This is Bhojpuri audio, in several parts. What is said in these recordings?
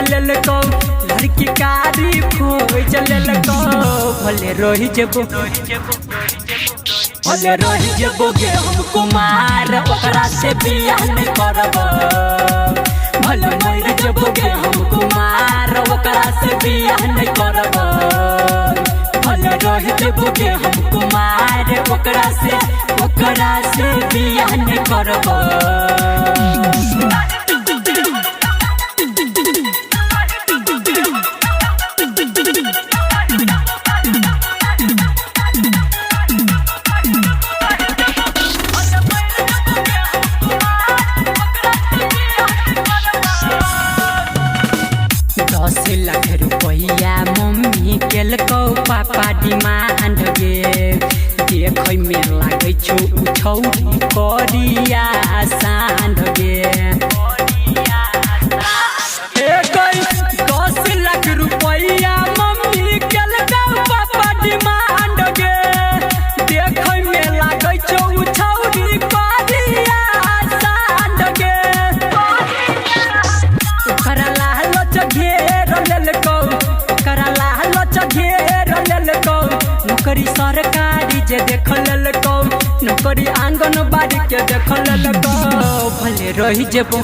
चलल को लड़की कारी खोज चलल को भले रही जेबो भले रही जेबो गे हम कुमार ओकरा से बियाह नहीं करबो भले मर जेबो गे हम कुमार ओकरा से बियाह नहीं करबो भले रही जेबो गे हम कुमार ओकरा से बियाह नहीं करबो। लाख रुपया मम्मी केलको पापा डिमांड गे देख में लागे छौ छौरी करिया सांड गे 10 लाख रुपया मम्मी केलको पापा डिमांड गे देख में लागे छौ छौरी करिया सांड गे ओकरा लालच नौकरी सरकारी जे देख ललको नौकरी आंगनबाड़ी के देख ललको भले रही जेबो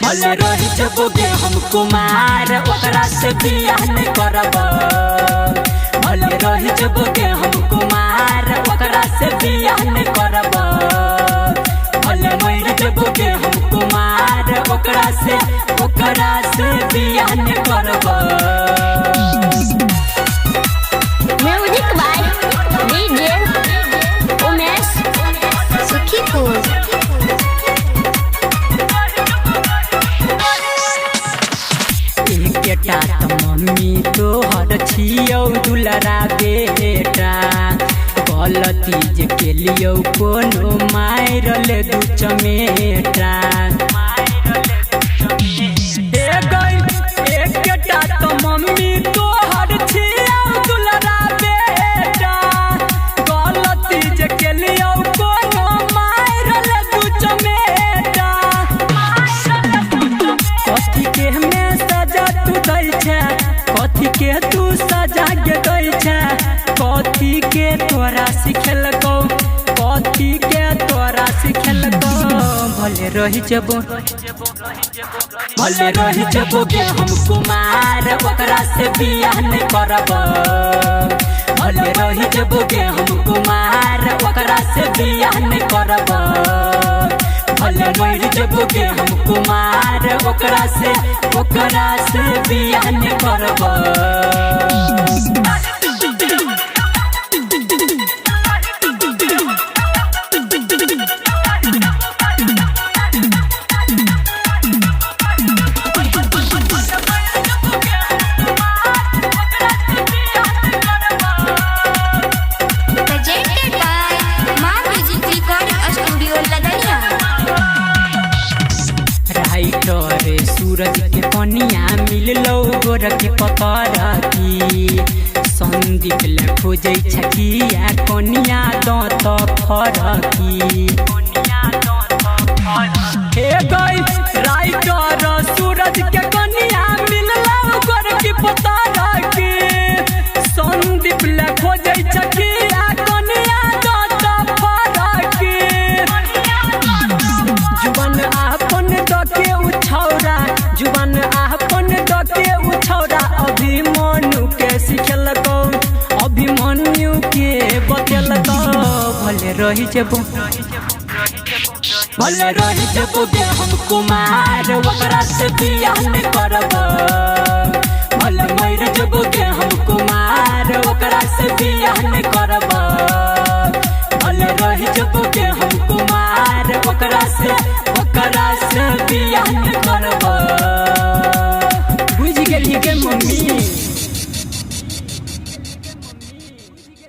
भले रही जेबो गे हम कुमार ओकरा से बियाह नहीं करबो भले रही जेबो गे हम कुमार ओकरा से बियाह नहीं करबो भले मर जेबो गे हम कुमार ओकरा से बियाह नहीं करबो। Music by DJ Umesh Sukhipur. बेटा त मम्मी तोहर छियौ दुलरा बेटा गलती जे केलियौ कोनो मारल दू चमेटा बेटा त मम्मी तोहर छियौ दुलरा बेटा गलती जे केलियौ कोनो मारल दू चमेटा कथी के में सजा तू दै छै कथी के तू सजा के दै छै कथी के तोरा सिखेलको कथी के तोरा सिखेलको भले रही जेबो भले रही जेबो गे हम कुमार ओकरा से बियाह नहीं करबो भले रही जेबो गे हम कुमार ओकरा से बियाह नहीं करबो भले मर जेबो गे हम कुमार ओकरा से बियाह नहीं करबो। सूरज के कनिया मिललो गोर के पतर की संदीप ले खोजे छकिया कनिया दांत फरकी हे गई राइटर सूरज के कनिया मिललो गोर के पतर की संदीप ले खोजे छकिया कनिया दांत फरकी जुबान आपन दके उछौरा जुबान आपन दके उछौरा अभिमन्यु के सिखेलको अभिमन्यु के बतेलको भले रही जेबो भले रही जेबो गे हम कुमार ओकरा से बियाह नहीं करबो भले मर जेबो गे हम कुमार ओकरा से बियाह नहीं करबो भले रही जेबो गे हम कुमार ओकरा से बियाह नहीं करबो। बुझ गेलिए गे मम्मी।